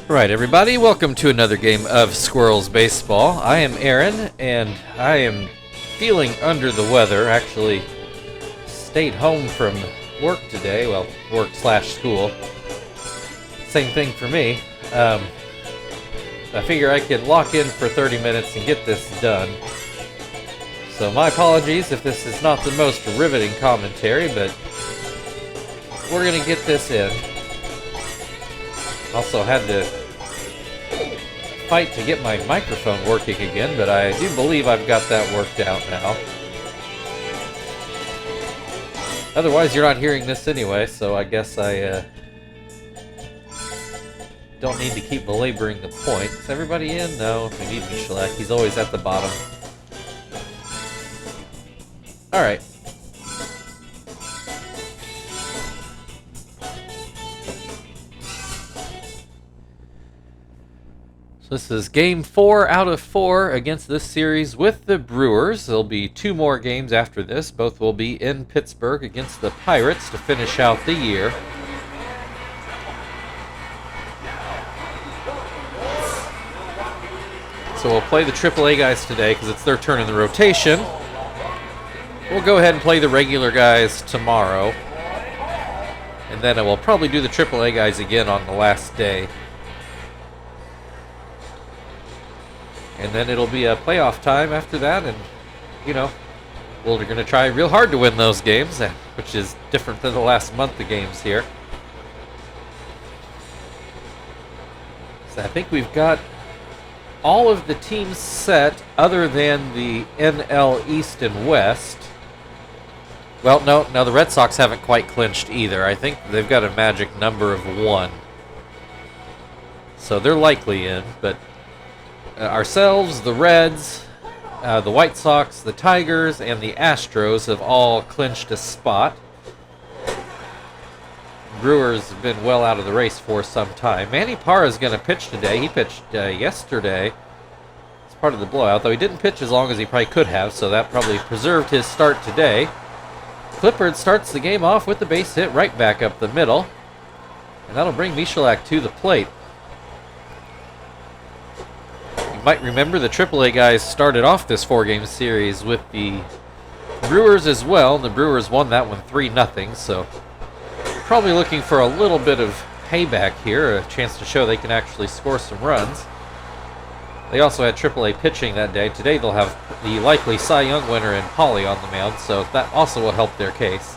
Right, everybody, welcome to another game of Squirrels Baseball. I am Aaron, and I am feeling under the weather. Actually, stayed home from work today. Well, work/school. Same thing for me. I figure I can lock in for 30 minutes and get this done. So my apologies if this is not the most riveting commentary, but we're going to get this in. Also had to fight to get my microphone working again, but I do believe I've got that worked out now. Otherwise, you're not hearing this anyway, so I guess I don't need to keep belaboring the point. Is everybody in? No, we need Michalak. He's always at the bottom. Alright. This is game 4 out of 4 against this series with the Brewers. There'll be 2 more games after this. Both will be in Pittsburgh against the Pirates to finish out the year. So we'll play the AAA guys today because it's their turn in the rotation. We'll go ahead and play the regular guys tomorrow. And then we'll probably do the AAA guys again on the last day. And then it'll be a playoff time after that, and, you know, we're going to try real hard to win those games, which is different than the last month of games here. So I think we've got all of the teams set other than the NL East and West. Well, no, the Red Sox haven't quite clinched either. I think they've got a magic number of 1. So they're likely in, but ourselves, the Reds, the White Sox, the Tigers, and the Astros have all clinched a spot. Brewers have been well out of the race for some time. Manny Parra is going to pitch today. He pitched yesterday. It's part of the blowout, though he didn't pitch as long as he probably could have, so that probably preserved his start today. Clippard starts the game off with the base hit right back up the middle, and that'll bring Michalak to the plate. Might remember the AAA guys started off this 4-game series with the Brewers as well. The Brewers won that one 3-0, so probably looking for a little bit of payback here, a chance to show they can actually score some runs. They also had AAA pitching that day. Today they'll have the likely Cy Young winner in Pauly on the mound, so that also will help their case.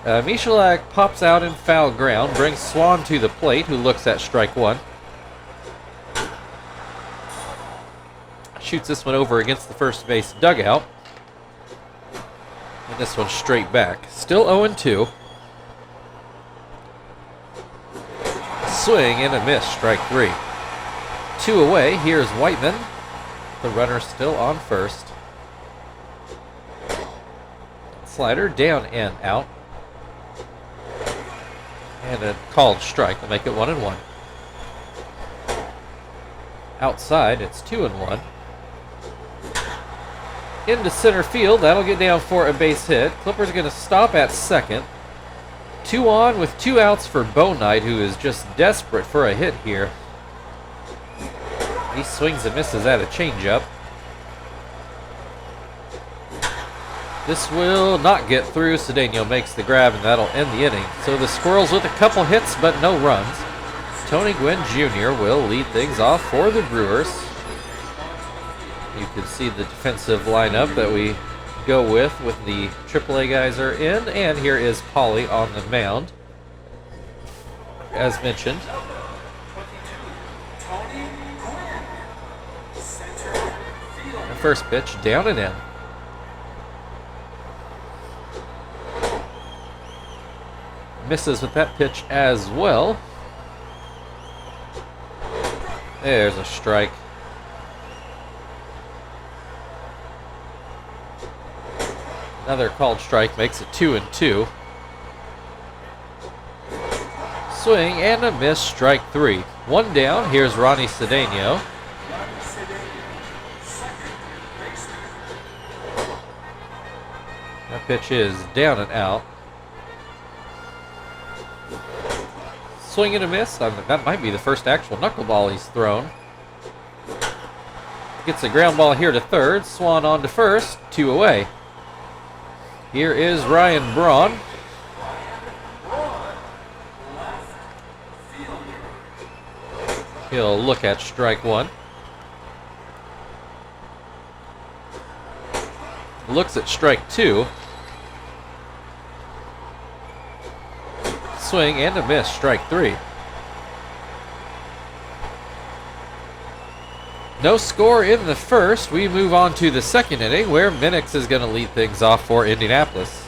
Michalak pops out in foul ground, brings Swan to the plate, who looks at strike 1. Shoots this one over against the first base dugout. And this one straight back. Still 0-2. Swing and a miss, strike 3. 2 away, here's Whiteman. The runner still on first. Slider down and out. And a called strike will make it 1-1. Outside, it's 2-1. Into center field, that'll get down for a base hit. Clippers going to stop at second. 2 on with 2 outs for Bo Knight, who is just desperate for a hit here. He swings and misses at a changeup. This will not get through. Cedeno makes the grab, and that'll end the inning. So the Squirrels with a couple hits, but no runs. Tony Gwynn Jr. will lead things off for the Brewers. You can see the defensive lineup that we go with the AAA guys are in, and here is Pauly on the mound, as mentioned. The first pitch down and in. Misses with that pitch as well. There's a strike. Another called strike makes it 2-2. Swing and a miss, strike 3. 1 down, here's Ronnie Cedeno. That pitch is down and out. Swing and a miss. That might be the first actual knuckleball he's thrown. Gets a ground ball here to third. Swan on to first. 2 away. Here is Ryan Braun. He'll look at strike 1. Looks at strike 2. Swing and a miss. Strike 3. No score in the first. We move on to the second inning where Minix is going to lead things off for Indianapolis.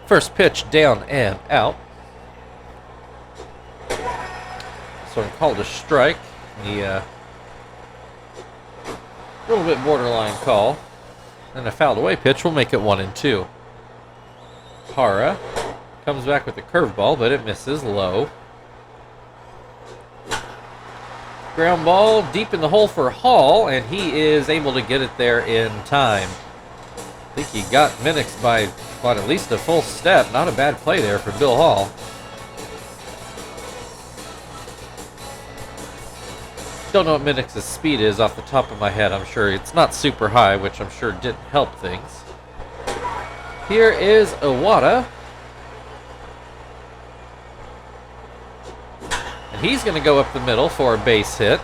First pitch down and out. So I'm called a strike. The little bit borderline call. And a fouled away pitch will make it 1-2. Hara comes back with a curveball, but it misses low. Ground ball deep in the hole for Hall, and he is able to get it there in time. I think he got Minix by at least a full step. Not a bad play there for Bill Hall. Don't know what Minix's speed is off the top of my head. I'm sure it's not super high, which I'm sure didn't help things. Here is Iwata. And he's going to go up the middle for a base hit.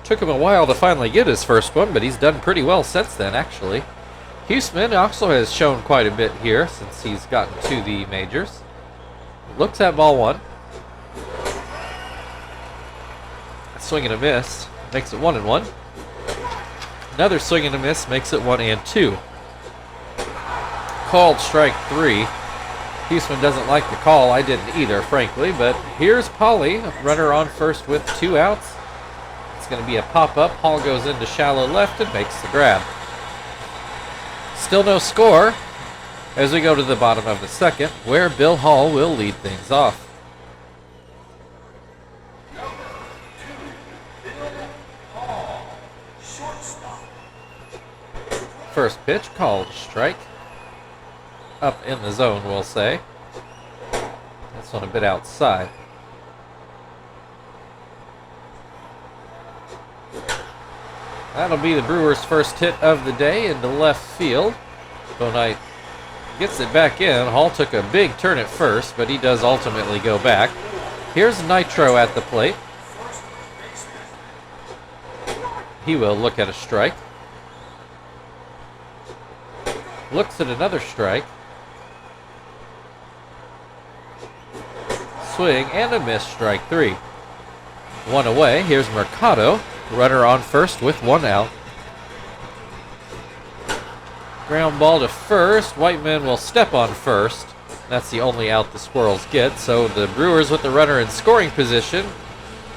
Took him a while to finally get his first one, but he's done pretty well since then, actually. Huseman also has shown quite a bit here since he's gotten to the majors. Looks at ball 1. Swing and a miss makes it 1-1. Another swing and a miss makes it 1-2. Called strike 3. Huseman doesn't like the call. I didn't either, frankly. But here's Polly, runner on first with 2 outs. It's going to be a pop-up. Hall goes into shallow left and makes the grab. Still no score as we go to the bottom of the second, where Bill Hall will lead things off. First pitch called strike. Up in the zone, we'll say. This one a bit outside. That'll be the Brewers' first hit of the day into left field. Bonite gets it back in. Hall took a big turn at first, but he does ultimately go back. Here's Nitro at the plate. He will look at a strike. Looks at another strike. Swing and a miss, strike 3. 1 away. Here's Mercado. Runner on first with 1 out. Ground ball to first. Whiteman will step on first. That's the only out the Squirrels get. So the Brewers with the runner in scoring position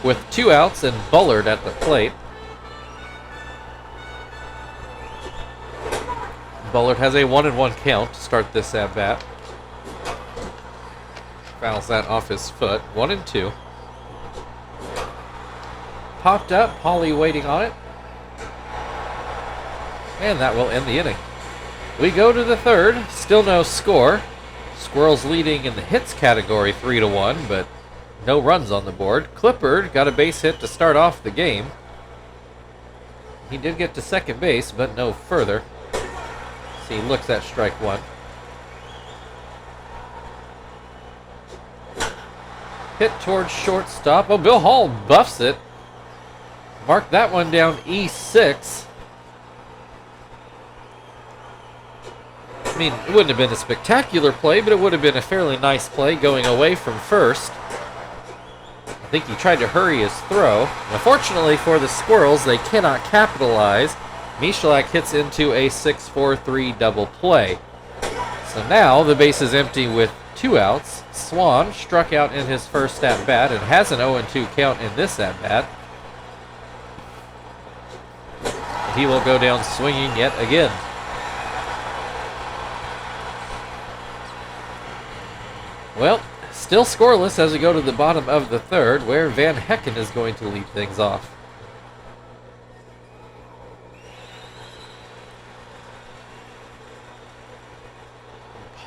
with 2 outs and Bullard at the plate. Bullard has a 1-1 count to start this at-bat. Fouls that off his foot. 1-2. Popped up. Hawley waiting on it. And that will end the inning. We go to the third. Still no score. Squirrels leading in the hits category 3-1, but no runs on the board. Clippard got a base hit to start off the game. He did get to second base, but no further. He looks at strike 1. Hit towards shortstop. Oh, Bill Hall buffs it. Mark that one down E6. I mean, it wouldn't have been a spectacular play, but it would have been a fairly nice play going away from first. I think he tried to hurry his throw. Unfortunately for the Squirrels, they cannot capitalize. Michalak hits into a 6-4-3 double play. So now the base is empty with 2 outs. Swan struck out in his first at-bat and has an 0-2 count in this at-bat. He will go down swinging yet again. Well, still scoreless as we go to the bottom of the third, where Van Hecken is going to lead things off.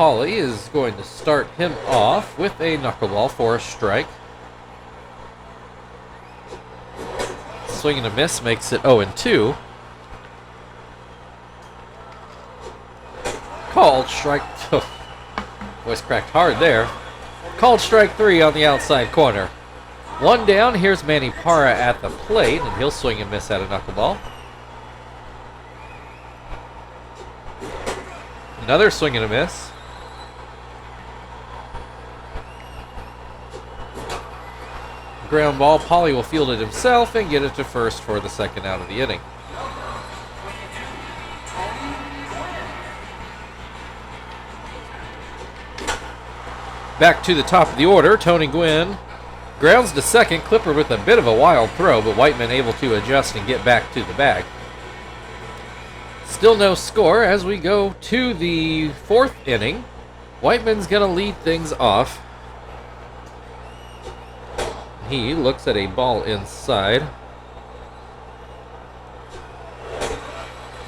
Pauly is going to start him off with a knuckleball for a strike. Swing and a miss makes it 0-2. Called strike. Voice cracked hard there. Called strike 3 on the outside corner. One down. Here's Manny Parra at the plate, and he'll swing and miss at a knuckleball. Another swing and a miss. Ground ball. Pauly will field it himself and get it to first for the second out of the inning. Back to the top of the order, Tony Gwynn grounds to second. Clippard with a bit of a wild throw, but Whiteman able to adjust and get back to the bag. Still no score as we go to the fourth inning. Whiteman's going to lead things off. He looks at a ball inside.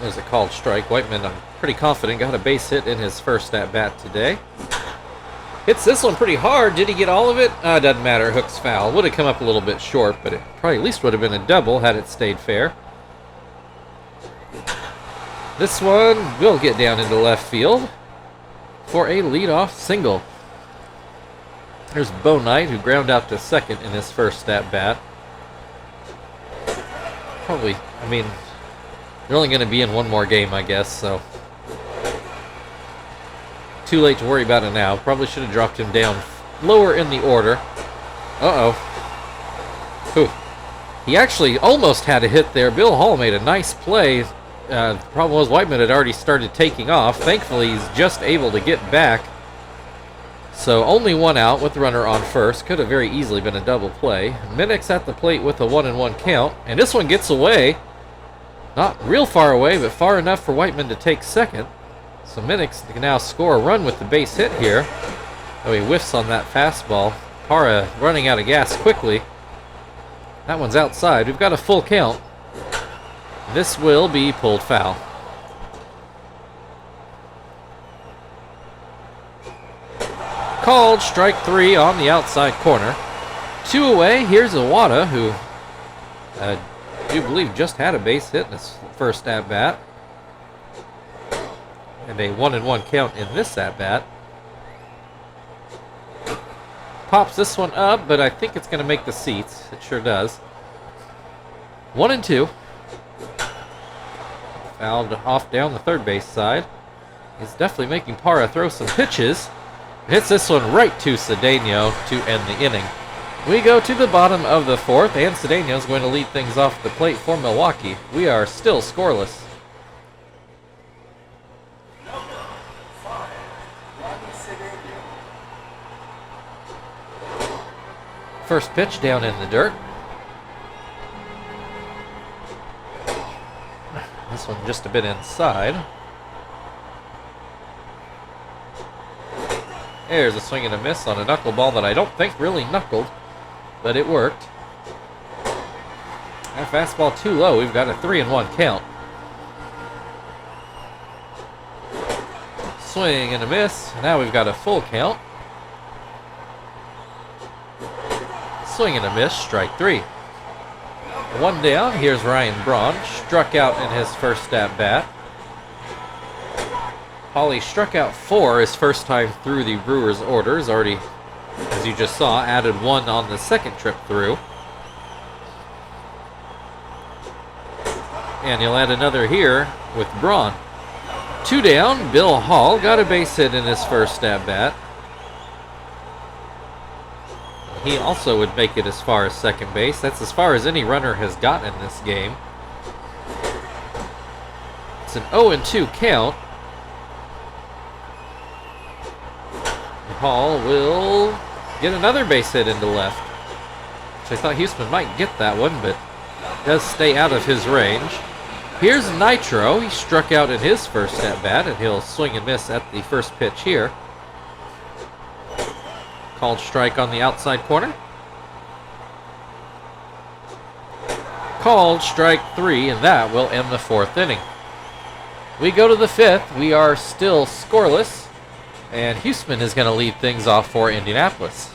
There's a called strike. Whiteman, I'm pretty confident, got a base hit in his first at-bat today. Hits this one pretty hard. Did he get all of it? Doesn't matter. Hook's foul. Would have come up a little bit short, but it probably at least would have been a double had it stayed fair. This one will get down into left field for a leadoff single. There's Bo Knight, who ground out to second in his first at-bat. Probably, I mean, they're only going to be in one more game, I guess, so too late to worry about it now. Probably should have dropped him down lower in the order. Uh-oh. Whew. He actually almost had a hit there. Bill Hall made a nice play. The problem was Whiteman had already started taking off. Thankfully, he's just able to get back. So only one out with the runner on first. Could have very easily been a double play. Minix at the plate with a 1-1 count. And this one gets away. Not real far away, but far enough for Whiteman to take second. So Minix can now score a run with the base hit here. Oh, he whiffs on that fastball. Parra running out of gas quickly. That one's outside. We've got a full count. This will be pulled foul. Called strike 3 on the outside corner. 2 away. Here's Iwata, who I do believe just had a base hit in his first at-bat. And a 1-1 count in this at-bat. Pops this one up, but I think it's going to make the seats. It sure does. 1-2. Fouled off down the third base side. He's definitely making Parra throw some pitches. Hits this one right to Cedeno to end the inning. We go to the bottom of the fourth, and Cedeno is going to lead things off the plate for Milwaukee. We are still scoreless. First pitch down in the dirt. This one just a bit inside. There's a swing and a miss on a knuckleball that I don't think really knuckled, but it worked. That fastball too low. We've got a 3-1 count. Swing and a miss. Now we've got a full count. Swing and a miss. Strike 3. One down. Here's Ryan Braun. Struck out in his first at-bat. Pauly struck out 4 his first time through the Brewers' orders. Already, as you just saw, added 1 on the second trip through. And he'll add another here with Braun. 2 down. Bill Hall got a base hit in his first at-bat. He also would make it as far as second base. That's as far as any runner has gotten in this game. It's an 0-2 count. Hall will get another base hit into left. Which I thought Houston might get that one, but does stay out of his range. Here's Nitro. He struck out in his first at-bat, and he'll swing and miss at the first pitch here. Called strike on the outside corner. Called strike 3, and that will end the fourth inning. We go to the fifth. We are still scoreless. And Huseman is going to lead things off for Indianapolis.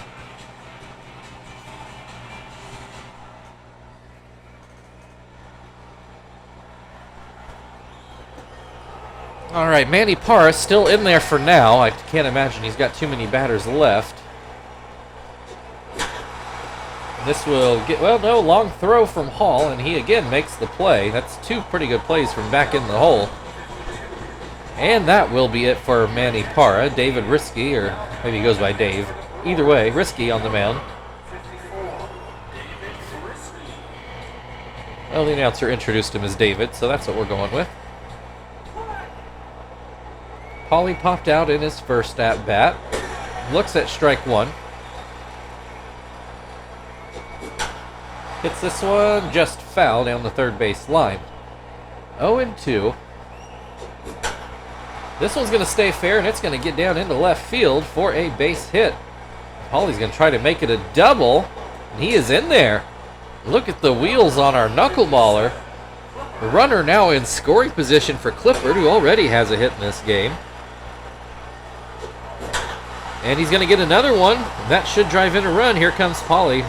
All right, Manny Parra still in there for now. I can't imagine he's got too many batters left. This will get, well, no, long throw from Hall, and he again makes the play. That's two pretty good plays from back in the hole. And that will be it for Manny Parra. David Risky, or maybe he goes by Dave. Either way, Risky on the mound. Well, the announcer introduced him as David, so that's what we're going with. Paulie popped out in his first at-bat. Looks at strike one. Hits this one just foul down the third base line. 0-2. This one's going to stay fair, and it's going to get down into left field for a base hit. Paulie's going to try to make it a double, and he is in there. Look at the wheels on our knuckleballer. The runner now in scoring position for Clifford, who already has a hit in this game. And he's going to get another one. That should drive in a run. Here comes Paulie.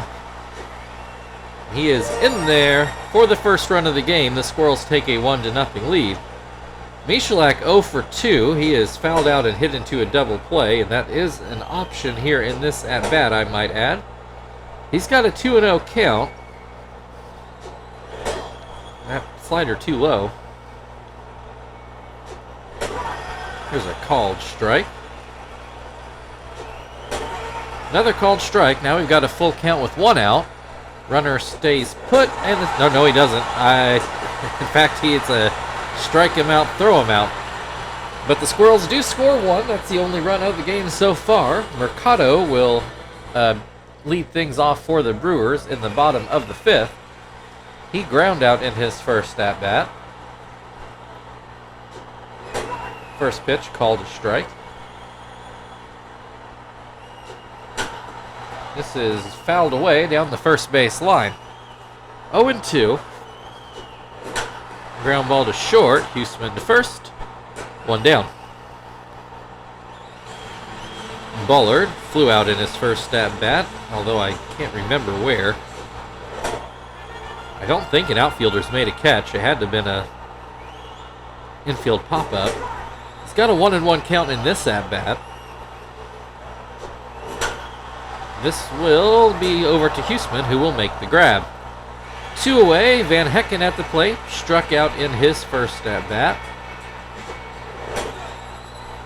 He is in there for the first run of the game. The Squirrels take a 1-0 lead. Michalak 0 for 2. He is fouled out and hit into a double play, and that is an option here in this at-bat, I might add. He's got a 2-0 count. That slider too low. Here's a called strike. Another called strike. Now we've got a full count with one out. Runner stays put, and no, he doesn't. In fact, it's a strike him out, throw him out. But the Squirrels do score one. That's the only run of the game so far. Mercado will lead things off for the Brewers in the bottom of the fifth. He ground out in his first at-bat. First pitch called a strike. This is fouled away down the first base line. 0-2. Ground ball to short. Huseman to first. One down. Bullard flew out in his first at-bat, although I can't remember where. I don't think an outfielder's made a catch. It had to have been a infield pop-up. He's got a 1-1 count in this at-bat. This will be over to Huseman, who will make the grab. 2 away, Van Hecken at the plate, struck out in his first at-bat.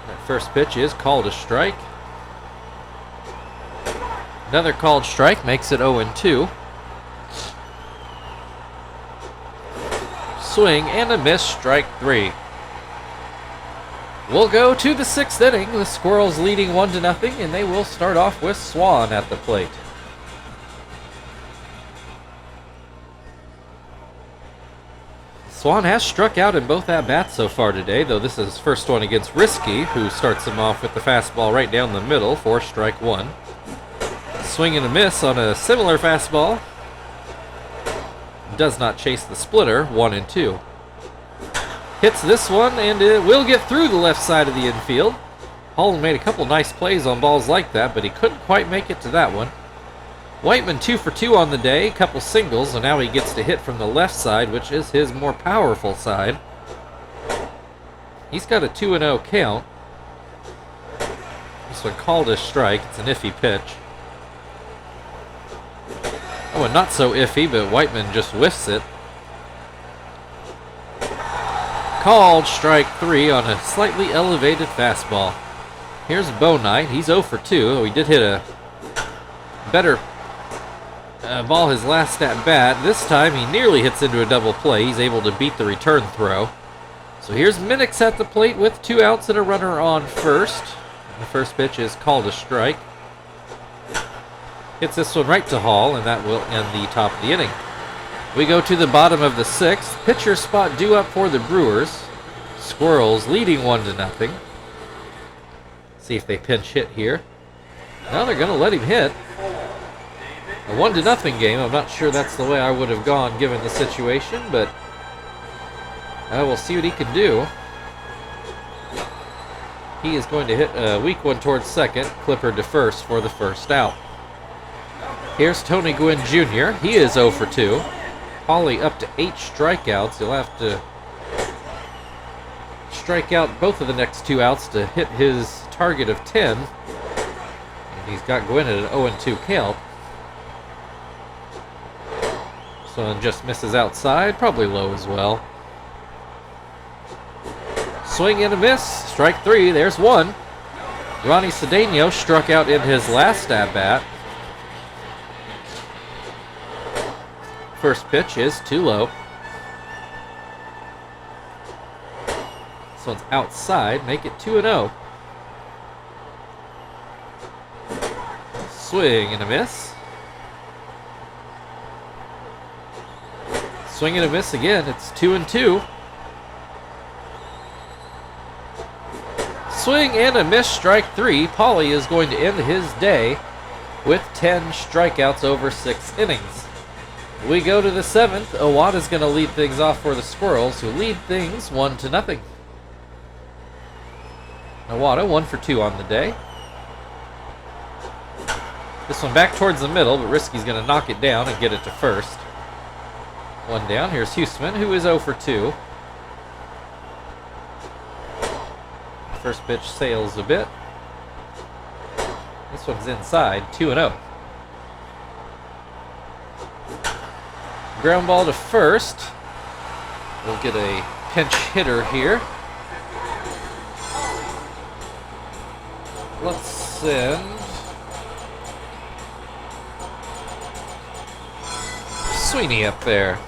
That first pitch is called a strike. Another called strike makes it 0-2. Swing and a miss, strike 3. We'll go to the 6th inning. The Squirrels leading 1-0, and they will start off with Swan at the plate. Swan has struck out in both at-bats so far today, though this is his first one against Risky, who starts him off with the fastball right down the middle for strike 1. Swing and a miss on a similar fastball. Does not chase the splitter, 1-2. Hits this one, and it will get through the left side of the infield. Holland made a couple nice plays on balls like that, but he couldn't quite make it to that one. Whiteman 2 for 2 on the day, a couple singles, and now he gets to hit from the left side, which is his more powerful side. He's got a 2-0 count. This one called a strike. It's an iffy pitch. Oh, and not so iffy, but Whiteman just whiffs it. Called strike 3 on a slightly elevated fastball. Here's Bo Knight. He's 0 for 2. He did hit a better ball his last at bat. This time he nearly hits into a double play. He's able to beat the return throw. So here's Minix at the plate with 2 outs and a runner on first. The first pitch is called a strike. Hits this one right to Hall, and that will end the top of the inning. We go to the bottom of the 6th. Pitcher spot due up for the Brewers. Squirrels leading 1-0. See if they pinch hit here. Now they're going to let him hit. A 1-0 game. I'm not sure that's the way I would have gone given the situation, but we'll see what he can do. He is going to hit a weak one towards second. Clipper to first for the first out. Here's Tony Gwynn Jr. He is 0 for 2. Paulie up to 8 strikeouts. He'll have to strike out both of the next 2 outs to hit his target of 10. And he's got Gwynn at an 0-2 count. So one just misses outside, probably low as well. Swing and a miss. Strike 3. There's 1. Ronnie Cedeno struck out in his last at-bat. First pitch is too low. This one's outside. Make it 2-0. Swing and a miss. Swing and a miss again. It's 2-2. Swing and a miss, strike 3. Paulie is going to end his day with 10 strikeouts over 6 innings. We go to the 7th. Owada's going to lead things off for the Squirrels, who lead things 1-0. Owada 1 for 2 on the day. This one back towards the middle, but Risky's going to knock it down and get it to first. 1 down. Here's Huseman, who is 0 for 2. First pitch sails a bit. This one's inside, 2-0. Ground ball to first. We'll get a pinch hitter here. Let's send Sweeney up there.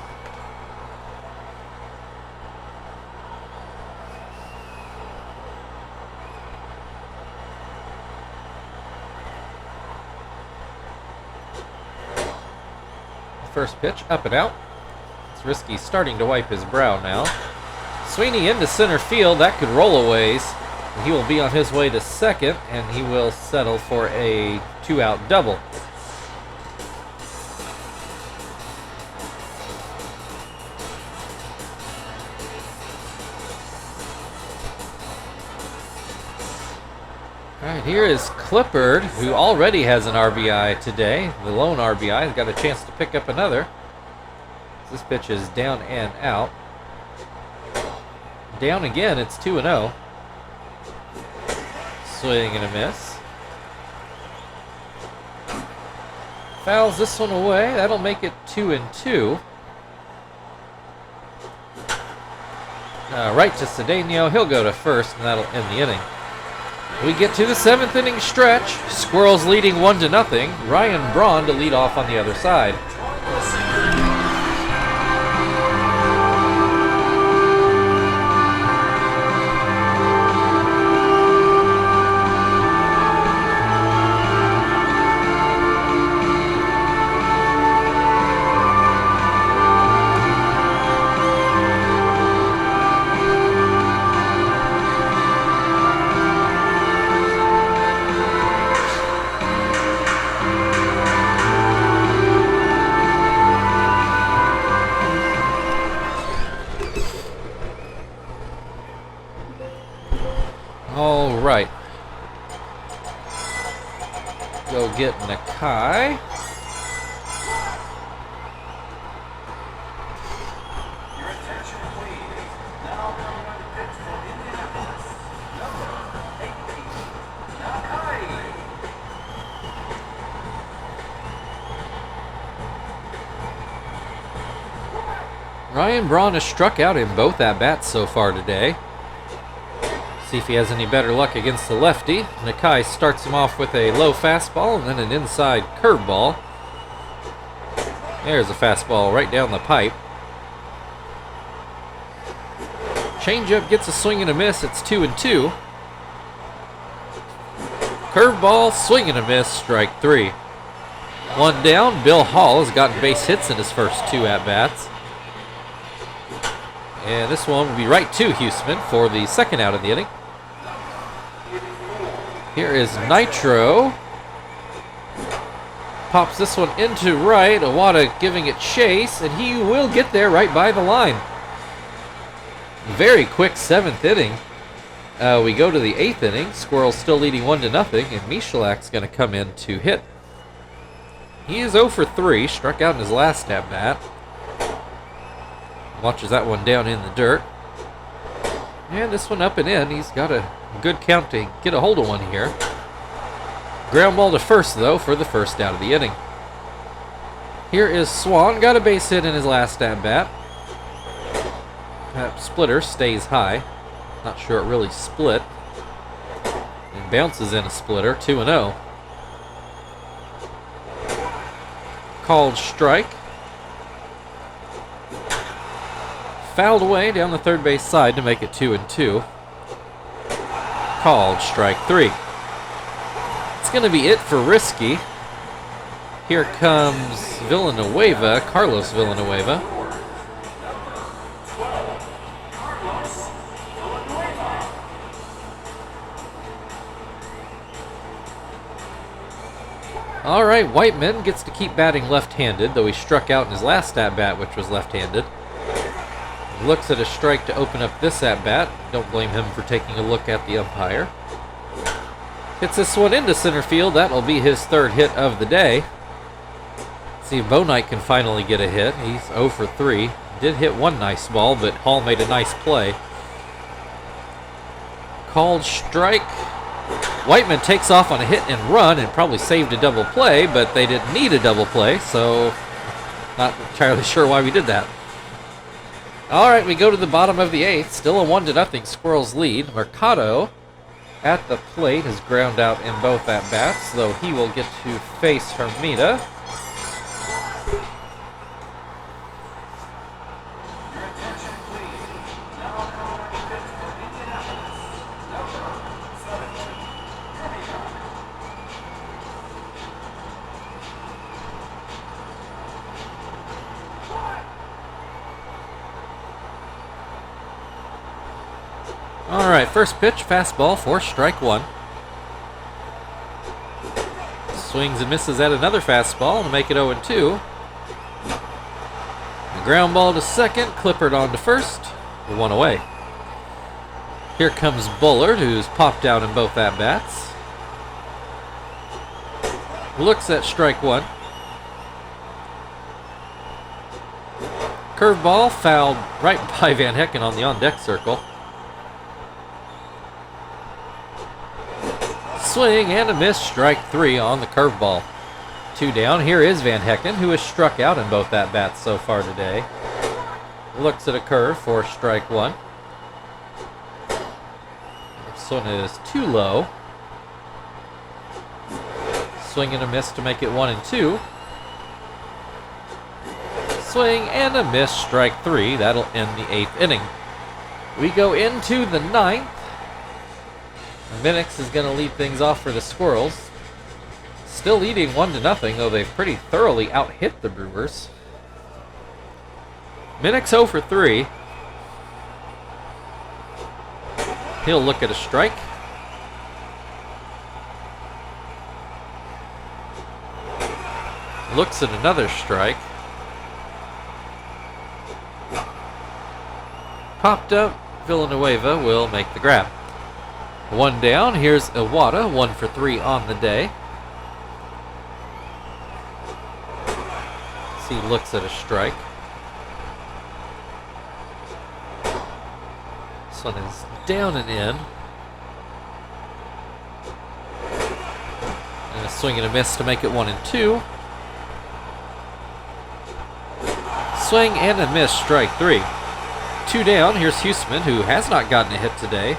First pitch, up and out. It's Risky starting to wipe his brow now. Sweeney into center field. That could roll a ways. He will be on his way to second, and he will settle for a 2-out double. All right, here is Clippard, who already has an RBI today. The lone RBI has got a chance to pick up another. This pitch is down and out. Down again, it's 2-0. Swing and a miss. Fouls this one away. That'll make it 2-2. Right to Cedeno. He'll go to first, and that'll end the inning. We get to the 7th inning stretch. Squirrels leading 1-0. Ryan Braun to lead off on the other side. All right. Go get Nakai. Your attention, please. Now we're going to pitch for Indianapolis. Number 18, Nakai. Ryan Braun has struck out in both at-bats so far today. See if he has any better luck against the lefty. Nakai starts him off with a low fastball and then an inside curveball. There's a fastball right down the pipe. Changeup gets a swing and a miss. It's 2-2. Curveball, swing and a miss, strike 3. 1 down. Bill Hall has gotten base hits in his first 2 at-bats. And this one will be right to Huseman for the second out of the inning. Here is Nitro. Pops this one into right. Owada giving it chase, and he will get there right by the line. Very quick 7th inning. We go to the 8th inning. Squirrels still leading 1-0, and Michalak's going to come in to hit. He is 0 for 3, struck out in his last at bat. Watches that one down in the dirt. And this one up and in. He's got a good count to get a hold of one here. Ground ball to first, though, for the first out of the inning. Here is Swan. Got a base hit in his last at bat. That splitter stays high. Not sure it really split. And bounces in a splitter, 2-0. Called strike. Fouled away down the third base side to make it 2-2. Called strike 3. It's going to be it for Risky. Here comes Villanueva, Carlos Villanueva. All right, Whiteman gets to keep batting left-handed, though he struck out in his last at-bat, which was left-handed. Looks at a strike to open up this at-bat. Don't blame him for taking a look at the umpire. Hits this one into center field. That'll be his third hit of the day. See if Bo Knight can finally get a hit. He's 0 for 3. Did hit one nice ball, but Hall made a nice play. Called strike. Whiteman takes off on a hit and run and probably saved a double play, but they didn't need a double play, so not entirely sure why we did that. All right, we go to the bottom of the 8th. Still a 1-0 Squirrels lead. Mercado at the plate has ground out in both at-bats, though he will get to face Hermida. All right, first pitch, fastball for strike 1. Swings and misses at another fastball to make it 0-2. A ground ball to second, Clippard on to first, 1 away. Here comes Bullard, who's popped out in both at-bats. Looks at strike 1. Curveball fouled right by Van Hecken on the on-deck circle. Swing and a miss, strike 3 on the curveball. 2 down. Here is Van Hecken, who has struck out in both at-bats so far today. Looks at a curve for strike 1. This one is too low. Swing and a miss to make it 1-2. Swing and a miss, strike 3. That'll end the 8th inning. We go into the 9th. Minix is going to lead things off for the Squirrels. Still leading 1-0, though they've pretty thoroughly out-hit the Brewers. Minix 0 for 3. He'll look at a strike. Looks at another strike. Popped up. Villanueva will make the grab. 1 down. Here's Iwata, 1 for 3 on the day. He looks at a strike. This one is down and in. And a swing and a miss to make it 1-2. Swing and a miss, strike 3. 2 down. Here's Huseman, who has not gotten a hit today.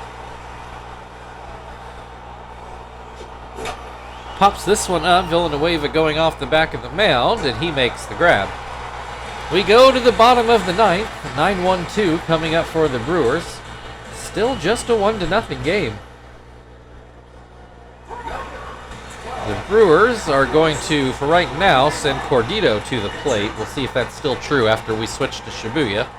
Pops this one up. Villanueva going off the back of the mound, and he makes the grab. We go to the bottom of the 9th. 9-1-2 coming up for the Brewers. Still just a 1-0 game. The Brewers are going to, for right now, send Cordito to the plate. We'll see if that's still true after we switch to Shibuya.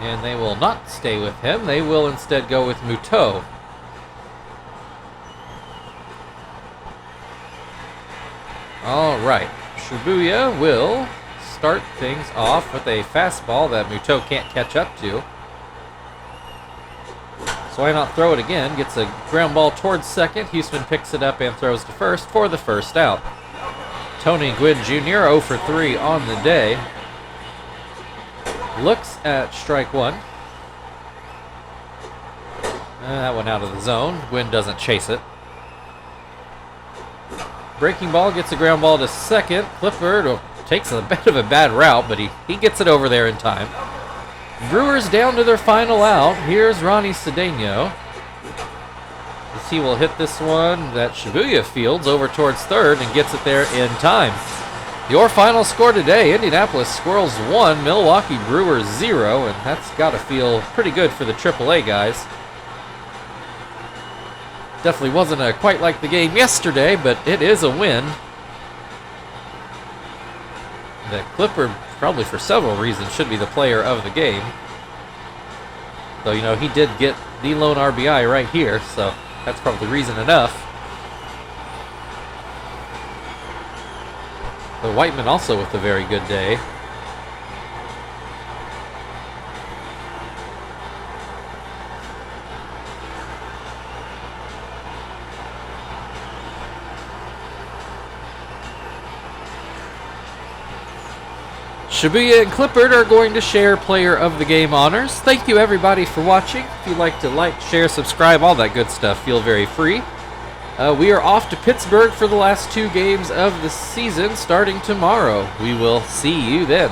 And they will not stay with him. They will instead go with Muto. All right. Shibuya will start things off with a fastball that Muto can't catch up to. So why not throw it again? Gets a ground ball towards second. Houston picks it up and throws to first for the first out. Tony Gwynn Jr. 0 for 3 on the day. Looks at strike one. That one out of the zone. Gwynn doesn't chase it. Breaking ball gets a ground ball to second. Clifford takes a bit of a bad route, but he gets it over there in time. Brewers down to their final out. Here's Ronnie Cedeno. As he will hit this one that Shibuya fields over towards third and gets it there in time. Your final score today, Indianapolis Squirrels 1, Milwaukee Brewers 0, and that's got to feel pretty good for the AAA guys. Definitely wasn't quite like the game yesterday, but it is a win. The Clipper, probably for several reasons, should be the player of the game. Though, you know, he did get the lone RBI right here, so that's probably reason enough. The Whiteman also with a very good day. Shibuya and Clippard are going to share player of the game honors. Thank you everybody for watching. If you'd like to like, share, subscribe, all that good stuff, feel very free. We are off to Pittsburgh for the last 2 games of the season starting tomorrow. We will see you then.